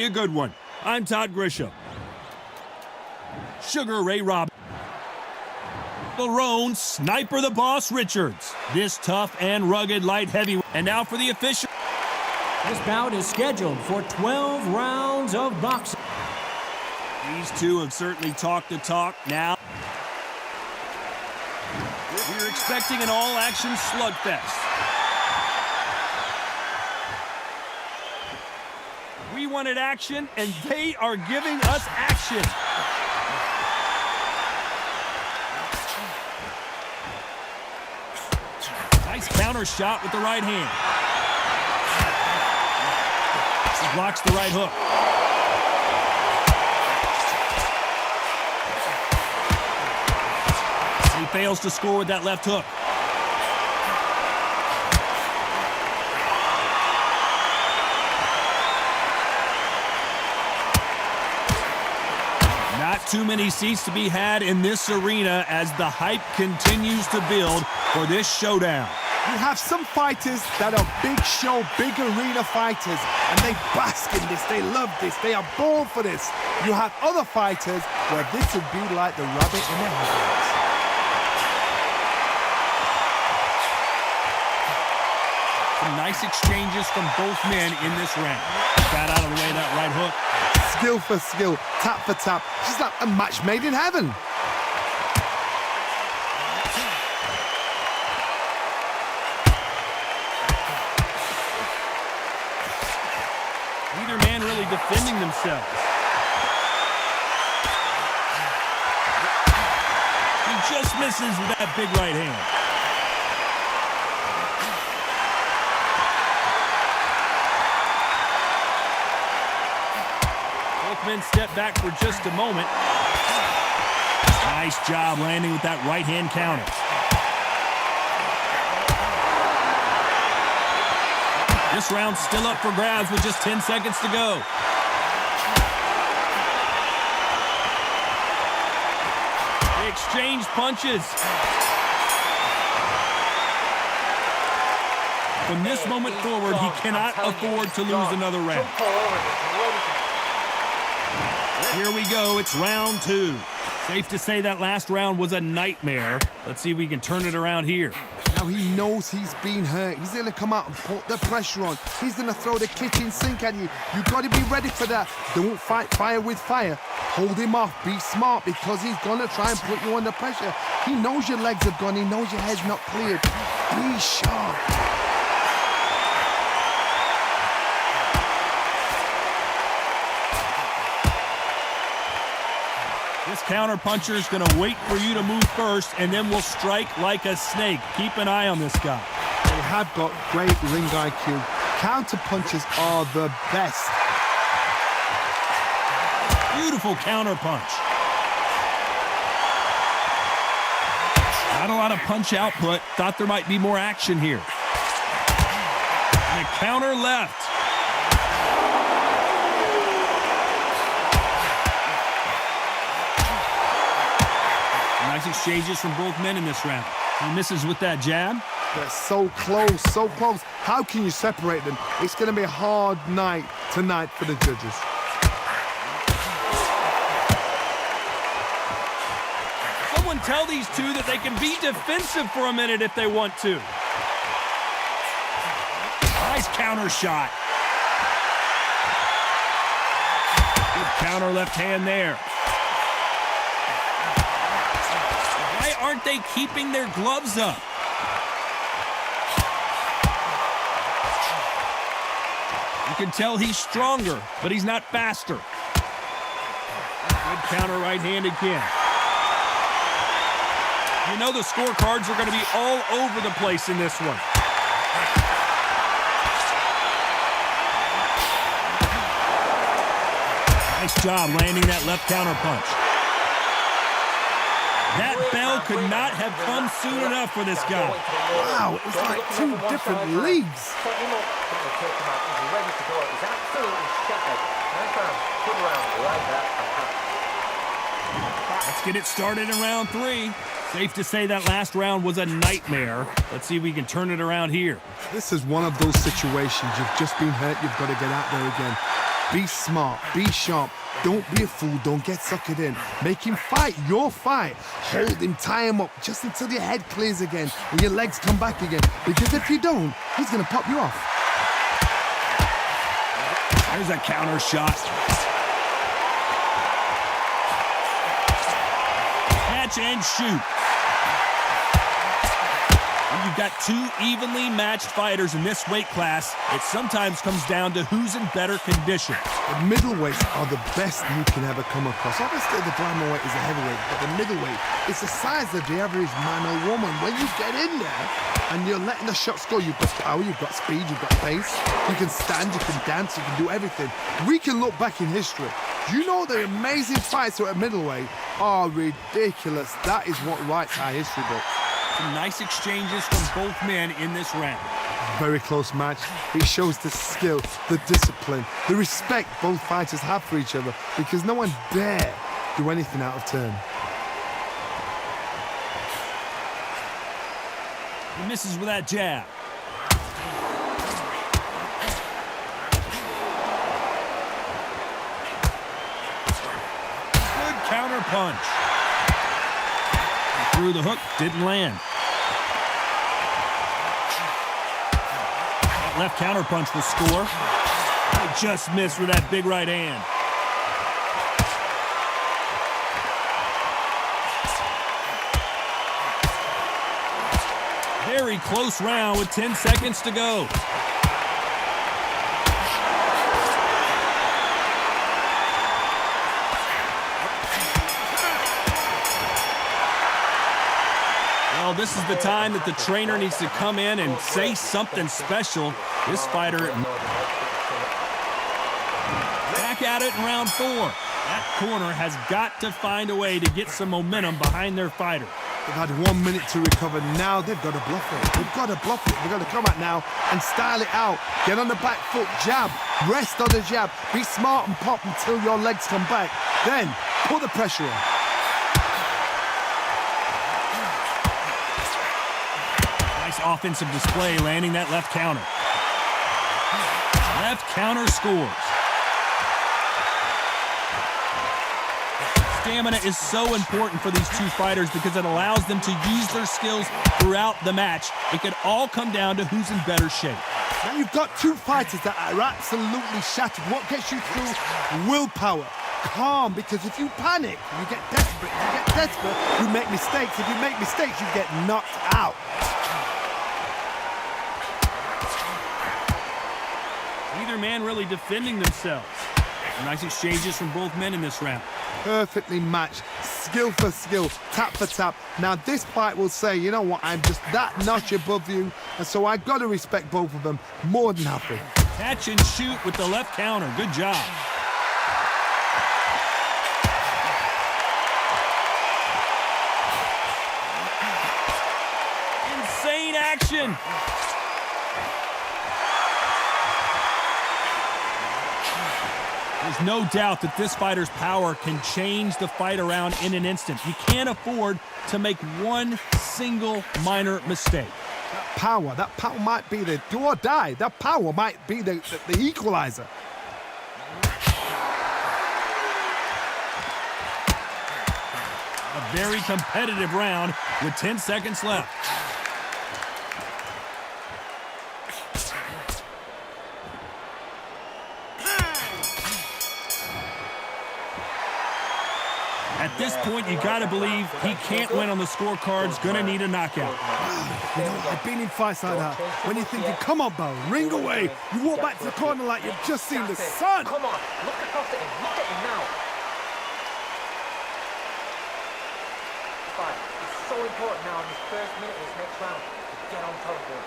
a good one. I'm Todd Grisham. Sugar Ray Robinson. Leronne, Sniper the Boss Richards. This tough and rugged light heavyweight. And now for the official. This bout is scheduled for 12 rounds of boxing. These two have certainly talked the talk. Now we're expecting an all-action slugfest. We wanted action, and they are giving us action. Nice counter shot with the right hand. He blocks the right hook. He fails to score with that left hook. Not too many seats to be had in this arena as the hype continues to build for this showdown. You have some fighters that are big show, big arena fighters, and they bask in this, they love this, they are born for this. You have other fighters where this would be like the rabbit in the headlights. Some nice exchanges from both men in this round. Got out of the way of that right hook. Skill for skill, tap for tap. She's like a match made in heaven. Neither man really defending themselves. He just misses with that big right hand. Both men step back for just a moment. Nice job landing with that right hand counter. This round's still up for grabs with just 10 seconds to go. They exchange punches. From this moment forward, he cannot afford to lose another round. Here we go, it's round two. Safe to say that last round was a nightmare. Let's see if we can turn it around here. Now he knows he's been hurt. He's going to come out and put the pressure on. He's going to throw the kitchen sink at you. You've got to be ready for that. Don't fight fire with fire. Hold him off. Be smart because he's going to try and put you under pressure. He knows your legs have gone. He knows your head's not cleared. Be sharp. This counter puncher is going to wait for you to move first, and then will strike like a snake. Keep an eye on this guy. They have got great ring IQ. Counter punches are the best. Beautiful counter punch. Not a lot of punch output. Thought there might be more action here. And a counter left. Nice exchanges from both men in this round. He misses with that jab. They're so close, so close. How can you separate them? It's going to be a hard night tonight for the judges. Someone tell these two that they can be defensive for a minute if they want to. Nice counter shot. Good counter left hand there. Why aren't they keeping their gloves up? You can tell he's stronger, but he's not faster. Good counter right hand again. You know the scorecards are going to be all over the place in this one. Nice job landing that left counter punch. That bell could not have come soon enough for this guy. Wow, it's like two different leagues. Let's get it started in round three. Safe to say that last round was a nightmare. Let's see if we can turn it around here. This is one of those situations. You've just been hurt. You've got to get out there again. Be smart, be sharp. Don't be a fool, don't get suckered in. Make him fight your fight. Hold him, tie him up, just until your head clears again and your legs come back again. Because if you don't, he's gonna pop you off. There's a counter shot. Catch and shoot. When you've got two evenly matched fighters in this weight class, it sometimes comes down to who's in better condition. The middleweights are the best you can ever come across. Obviously, the weight is a heavyweight, but the middleweight is the size of the average man or woman. When you get in there and you're letting the shots go, you've got power, you've got speed, you've got pace. You can stand, you can dance, you can do everything. We can look back in history. You know the amazing fights at middleweight are ridiculous. That is what writes our history book. Some nice exchanges from both men in this round. Very close match. It shows the skill, the discipline, the respect both fighters have for each other because no one dare do anything out of turn. He misses with that jab. Good counter punch. Through the hook, didn't land. That left counter punch will score. He just missed with that big right hand. Very close round with 10 seconds to go. Well, this is the time that the trainer needs to come in and say something special. This fighter back at it in round 4. That corner has got to find a way to get some momentum behind their fighter. They've had 1 minute to recover. Now they've got to bluff it. They've got to bluff it. They've got to come out now and style it out. Get on the back foot, jab, rest on the jab. Be smart and pop until your legs come back. Then put the pressure on. Nice offensive display, landing that left counter. Left counter scores. Stamina is so important for these two fighters because it allows them to use their skills throughout the match. It could all come down to who's in better shape. Now you've got two fighters that are absolutely shattered. What gets you through? Willpower. Calm, because if you panic, you get desperate. If you get desperate, you make mistakes. If you make mistakes, you get knocked out. Neither man really defending themselves. Nice exchanges from both men in this round. Perfectly matched, skill for skill, tap for tap. Now this fight will say, you know what, I'm just that notch above you, and so I've got to respect both of them more than happy. Catch and shoot with the left counter. Good job. Insane action. There's no doubt that this fighter's power can change the fight around in an instant. You can't afford to make one single minor mistake. That power might be the do or die. That power might be the equalizer. A very competitive round with 10 seconds left. At this point, you gotta believe he can't win on the scorecards, gonna need a knockout. You know, I've been in fights like that. When you're thinking, come on, Bo, ring away. You walk back to the corner like you've just seen the sun. Come on, look across at him. Look at him now. Fight. It's so important now in this first minute of this next round to get on top of him.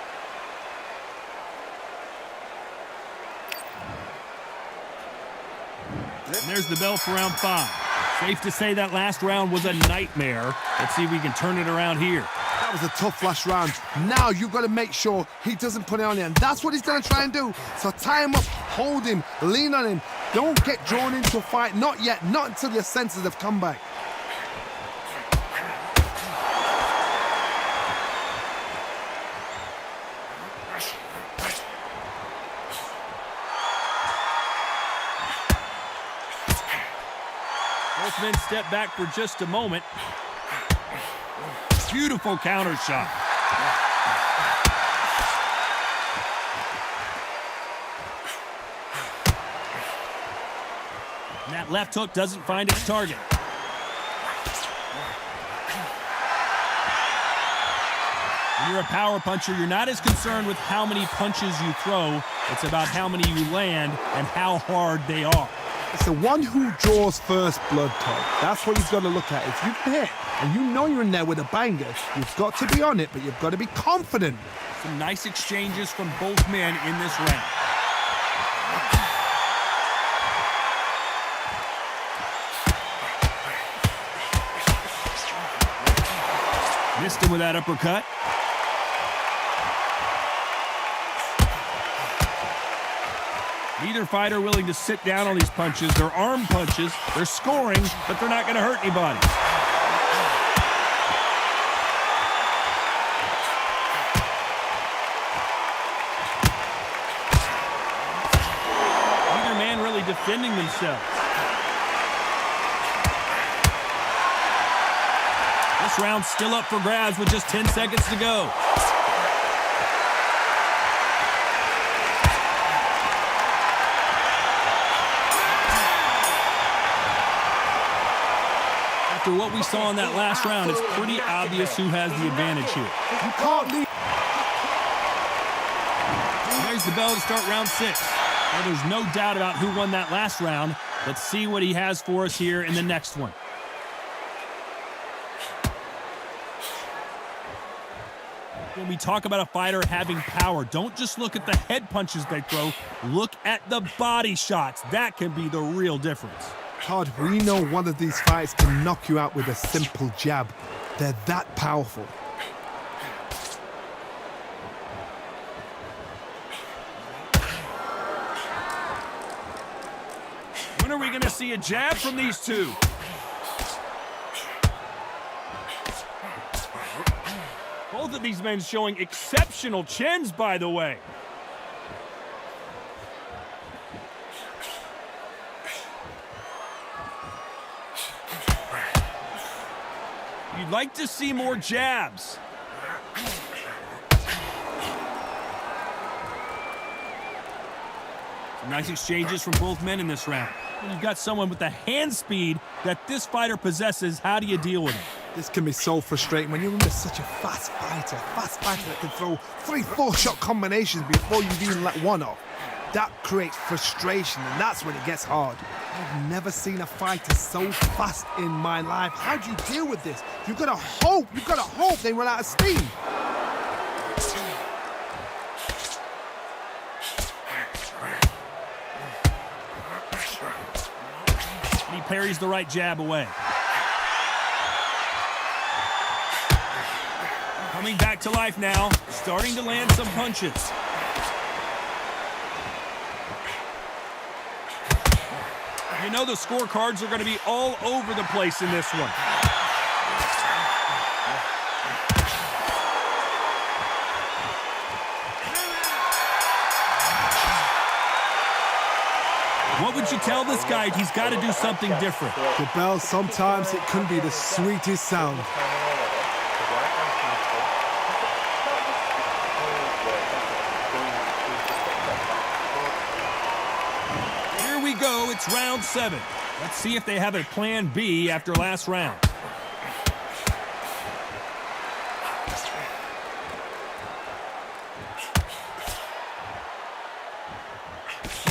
And there's the bell for round 5. Safe to say that last round was a nightmare. Let's see if we can turn it around here. That was a tough last round. Now you've got to make sure he doesn't put it on you, and that's what he's going to try and do. So tie him up, hold him, lean on him. Don't get drawn into a fight. Not yet. Not until your senses have come back. Both men step back for just a moment. Beautiful counter shot. And that left hook doesn't find its target. When you're a power puncher, you're not as concerned with how many punches you throw. It's about how many you land and how hard they are. It's the one who draws first blood, Todd. That's what you've got to look at. If you hit and you know you're in there with a banger, you've got to be on it, but you've got to be confident. Some nice exchanges from both men in this round. Missed him with that uppercut. Neither fighter willing to sit down on these punches. They're arm punches. They're scoring, but they're not going to hurt anybody. Neither man really defending themselves. This round's still up for grabs with just 10 seconds to go. After what we saw in that last round, it's pretty obvious who has the advantage here. You can't leave. There's the bell to start round 6. Well, there's no doubt about who won that last round. Let's see what he has for us here in the next one. When we talk about a fighter having power, don't just look at the head punches they throw. Look at the body shots. That can be the real difference. Todd, we know one of these fights can knock you out with a simple jab. They're that powerful. When are we going to see a jab from these two? Both of these men showing exceptional chins, by the way. You'd like to see more jabs. Some nice exchanges from both men in this round. When you've got someone with the hand speed that this fighter possesses, how do you deal with it? This can be so frustrating when you're under such a fast fighter that can throw 3-4 shot combinations before you've even let one off. That creates frustration, and that's when it gets hard. I've never seen a fighter so fast in my life. How do you deal with this? You've got to hope they run out of steam. And he parries the right jab away. Coming back to life now, starting to land some punches. You know the scorecards are going to be all over the place in this one. What would you tell this guy? He's got to do something different. The bell, sometimes it can be the sweetest sound. Go, it's round 7. Let's see if they have a plan B after last round.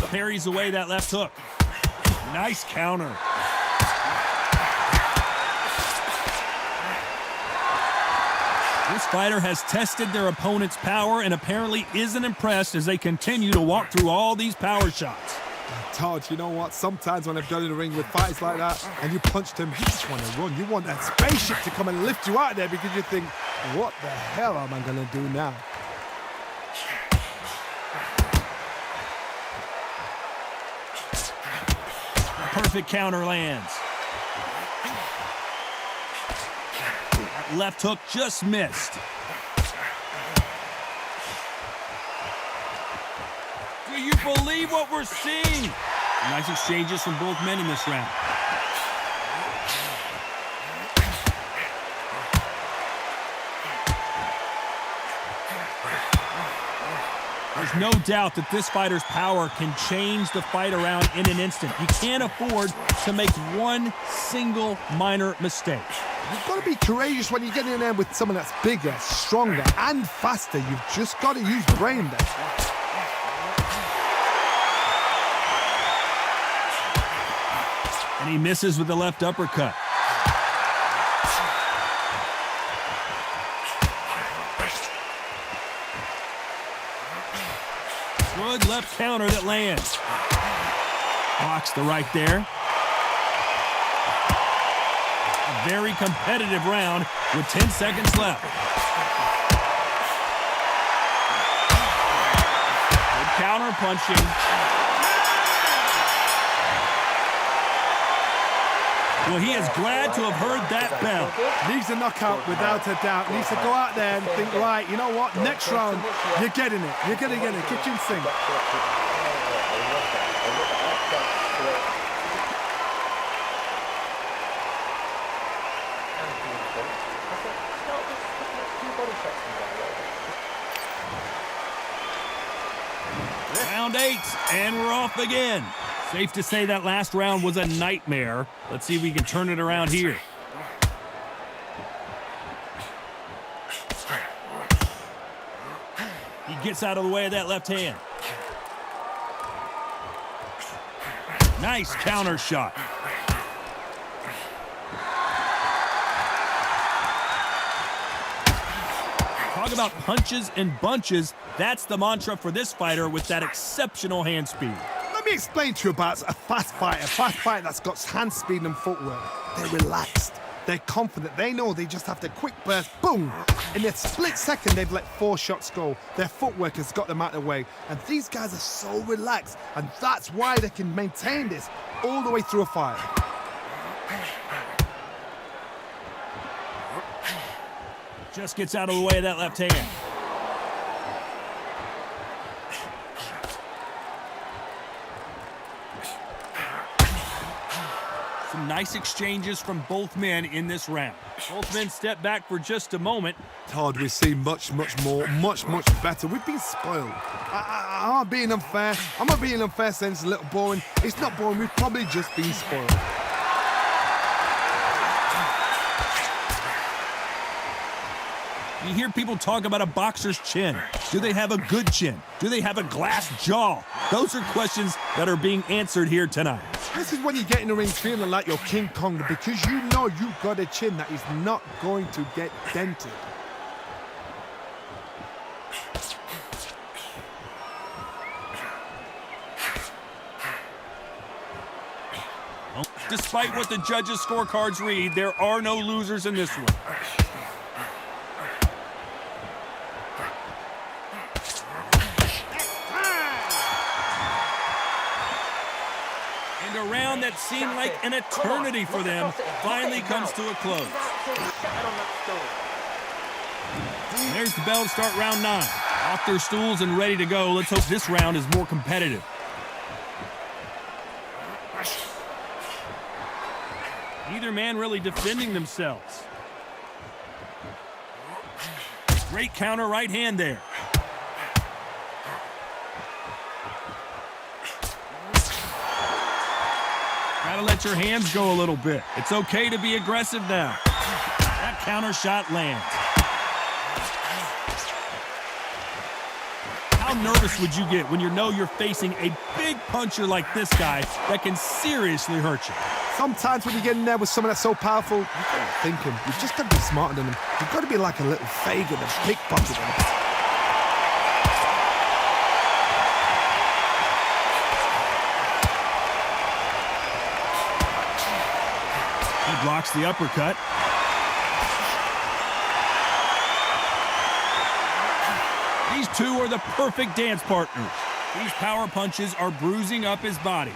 Parries away that left hook. Nice counter. This fighter has tested their opponent's power and apparently isn't impressed as they continue to walk through all these power shots. Todd, you know what? Sometimes when I've done in the ring with fights like that and you punched him, you just want to run. You want that spaceship to come and lift you out of there because you think, what the hell am I going to do now? Perfect counter lands. That left hook just missed. Do you believe what we're seeing? Nice exchanges from both men in this round. There's no doubt that this fighter's power can change the fight around in an instant. You can't afford to make one single minor mistake. You've got to be courageous when you get in there with someone that's bigger, stronger, and faster. You've just got to use brain there. And he misses with the left uppercut. Good left counter that lands. Blocks the right there. A very competitive round with 10 seconds left. Good counter punching. Well, he is glad to have heard that bell. Needs a knockout without a doubt. Needs to go out there and think, right, you know what? Next round, you're getting it. You're going to get it. Kitchen sink. Round 8, and we're off again. Safe to say that last round was a nightmare. Let's see if we can turn it around here. He gets out of the way of that left hand. Nice counter shot. Talk about punches and bunches. That's the mantra for this fighter with that exceptional hand speed. Let me explain to you about a fast fighter that's got hand speed and footwork. They're relaxed. They're confident. They know they just have to quick burst, boom. In a split second, they've let 4 shots go. Their footwork has got them out of the way. And these guys are so relaxed. And that's why they can maintain this all the way through a fight. Just gets out of the way of that left hand. Some nice exchanges from both men in this round. Both men step back for just a moment. Todd, we've seen much more, much better. We've been spoiled. I'm not being unfair. I'm not being unfair saying it's a little boring. It's not boring. We've probably just been spoiled. You hear people talk about a boxer's chin. Do they have a good chin? Do they have a glass jaw? Those are questions that are being answered here tonight. This is when you get in the ring feeling like you're King Kong because you know you've got a chin that is not going to get dented. Despite what the judges' scorecards read, there are no losers in this one. And a round that seemed like an eternity for them finally comes to a close. There's the bell to start round 9. Off their stools and ready to go. Let's hope this round is more competitive. Neither man really defending themselves. Great counter right hand there. Gotta let your hands go a little bit. It's okay to be aggressive now. That counter shot lands. How nervous would you get when you know you're facing a big puncher like this guy that can seriously hurt you? Sometimes when you get in there with someone that's so powerful, you've got to think him. You've just got to be smarter than him. You've got to be like a little Fagin and pickpocket him. He blocks the uppercut. These two are the perfect dance partners. These power punches are bruising up his body.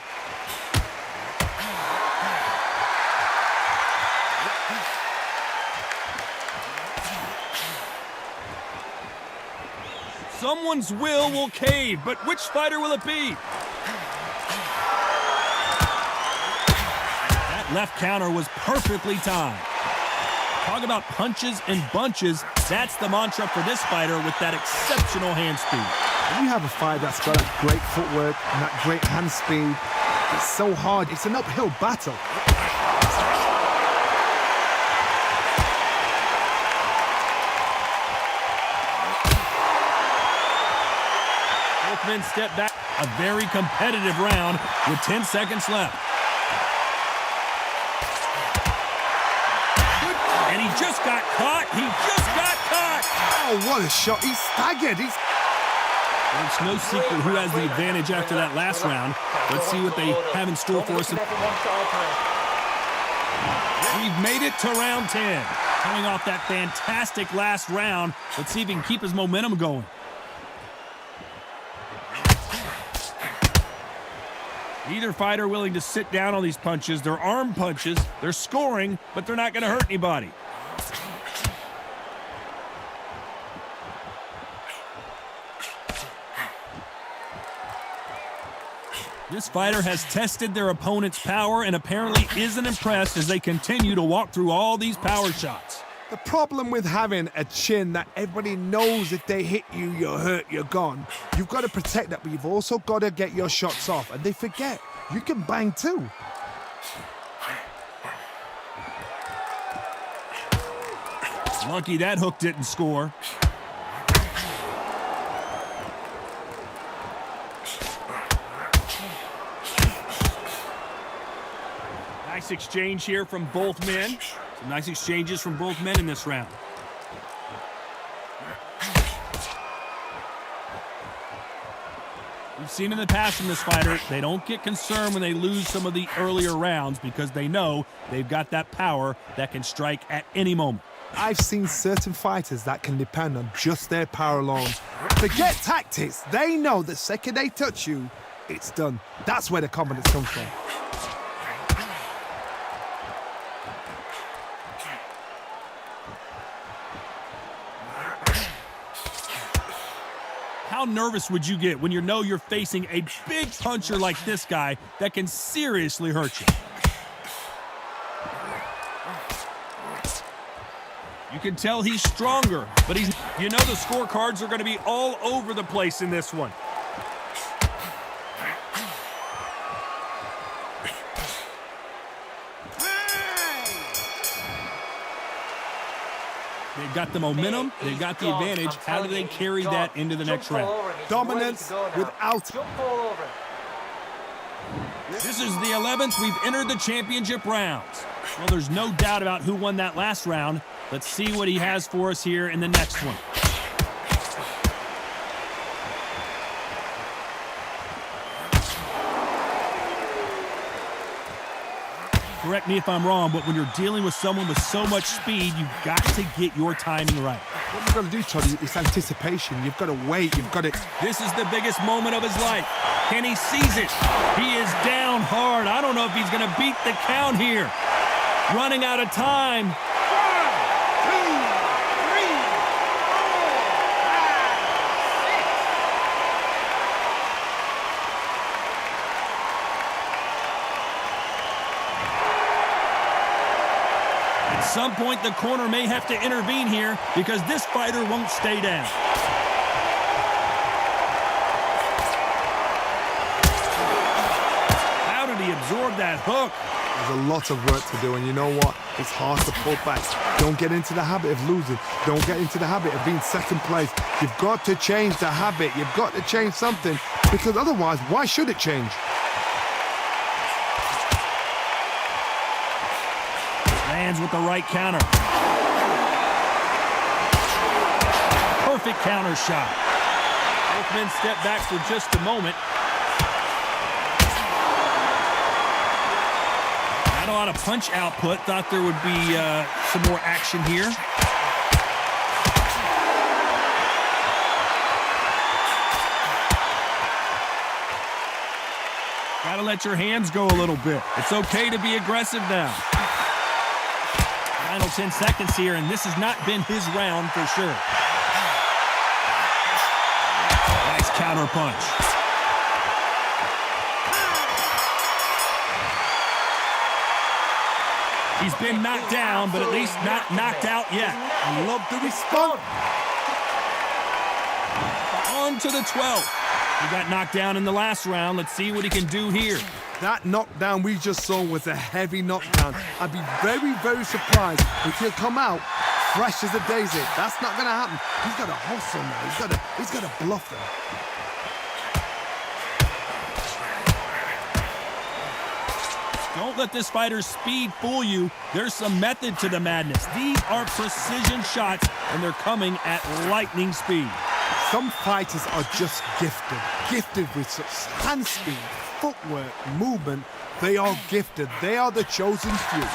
Someone's will cave, but which fighter will it be? That left counter was perfectly timed. Talk about punches and bunches. That's the mantra for this fighter with that exceptional hand speed. When you have a fight that's got that great footwork and that great hand speed, it's so hard. It's an uphill battle. Both men step back. A very competitive round with 10 seconds left. And he just got caught. He just got caught. Oh, what a shot. He's staggered. Well, it's no secret who has the advantage after that last round. Let's see what they have in store for us. We've made it to round 10. Coming off that fantastic last round. Let's see if he can keep his momentum going. Neither fighter willing to sit down on these punches. They're arm punches. They're scoring, but they're not going to hurt anybody. This fighter has tested their opponent's power and apparently isn't impressed as they continue to walk through all these power shots. The problem with having a chin that everybody knows if they hit you, you're hurt, you're gone. You've got to protect that, but you've also got to get your shots off. And they forget, you can bang too. Lucky that hook didn't score. Nice exchange here from both men. Some nice exchanges from both men in this round. We've seen in the past from this fighter, they don't get concerned when they lose some of the earlier rounds because they know they've got that power that can strike at any moment. I've seen certain fighters that can depend on just their power alone. Forget tactics. They know the second they touch you, it's done. That's where the confidence comes from. How nervous would you get when you know you're facing a big puncher like this guy that can seriously hurt you? You can tell he's stronger, but you know the scorecards are going to be all over the place in this one. They've got the momentum, they've got the advantage. How do they carry that into the next round? Dominance without... This is the 11th. We've entered the championship rounds. Well, there's no doubt about who won that last round. Let's see what he has for us here in the next one. Correct me if I'm wrong, but when you're dealing with someone with so much speed, you've got to get your timing right. What you've got to do, Toddy, is anticipation. You've got to wait. You've got to... This is the biggest moment of his life. Can he seize it? He is down hard. I don't know if he's going to beat the count here. Running out of time. At some point, the corner may have to intervene here because this fighter won't stay down. How did he absorb that hook? There's a lot of work to do, and you know what? It's hard to pull back. Don't get into the habit of losing. Don't get into the habit of being second place. You've got to change the habit. You've got to change something, because otherwise, why should it change? Lands with the right counter. Perfect counter shot. Both men step back for just a moment. Not a lot of punch output. Thought there would be some more action here. Gotta let your hands go a little bit. It's okay to be aggressive now. Final 10 seconds here, and this has not been his round for sure. Nice counter punch. He's been knocked down, but at least not knocked out yet. I love the response. On to the 12th. He got knocked down in the last round. Let's see what he can do here. That knockdown we just saw was a heavy knockdown. I'd be very, very surprised if he'll come out fresh as a daisy. That's not going to happen. He's got to hustle now. He's got to bluff them. Don't let this fighter's speed fool you. There's some method to the madness. These are precision shots, and they're coming at lightning speed. Some fighters are just gifted with such hand speed, footwork, movement. They are gifted. They are the chosen few.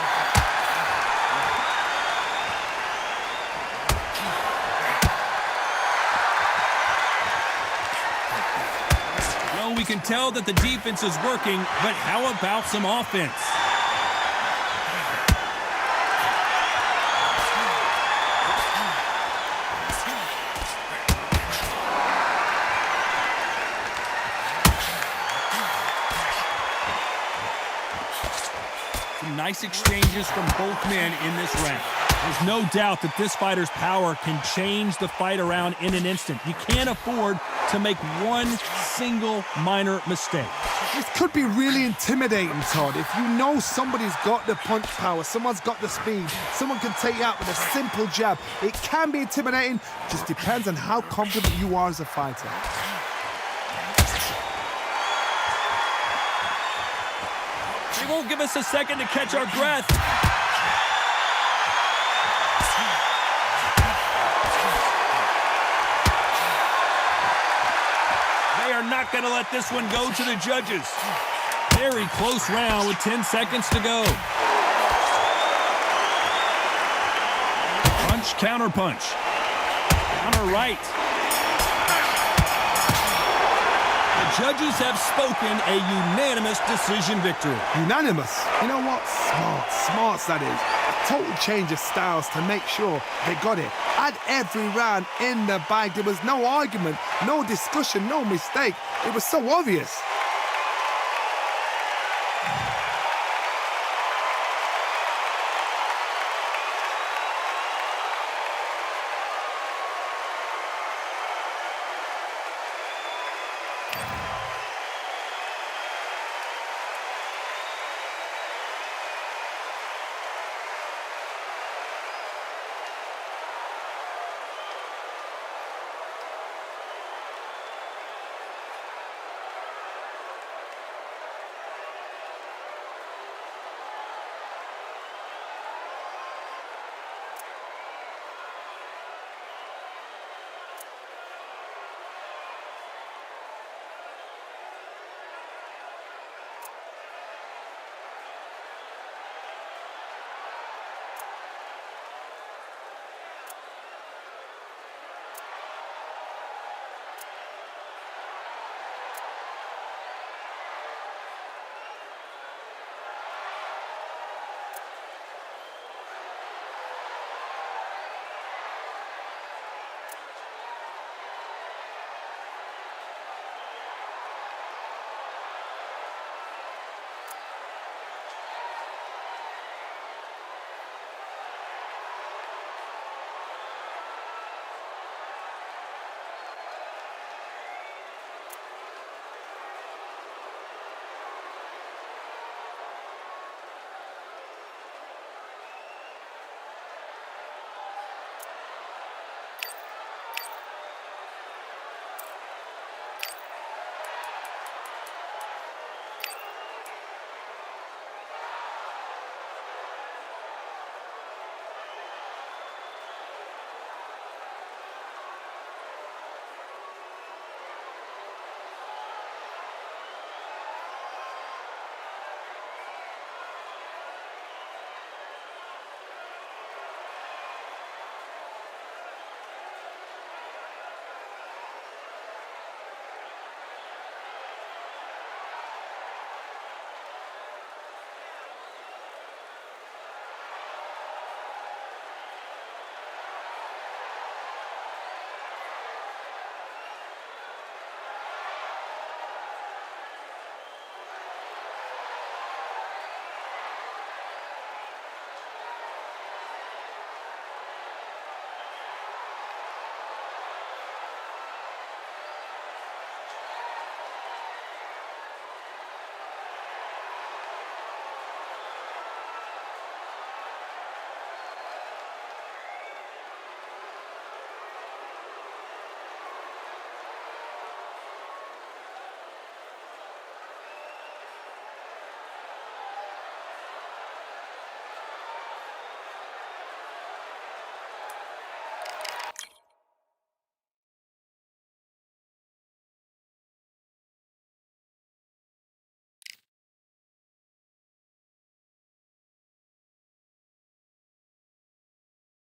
Well, we can tell that the defense is working, but how about some offense? Nice exchanges from both men in this round. There's no doubt that this fighter's power can change the fight around in an instant. You can't afford to make one single minor mistake. This could be really intimidating, Todd. If you know somebody's got the punch power, someone's got the speed, someone can take you out with a simple jab. It can be intimidating. Just depends on how confident you are as a fighter. They won't give us a second to catch our breath. They are not going to let this one go to the judges. Very close round with 10 seconds to go. Punch, counter punch. Counter right. Judges have spoken, a unanimous decision victory. Unanimous? You know what? Smarts that is. A total change of styles to make sure they got it. Had every round in the bag. There was no argument, no discussion, no mistake. It was so obvious.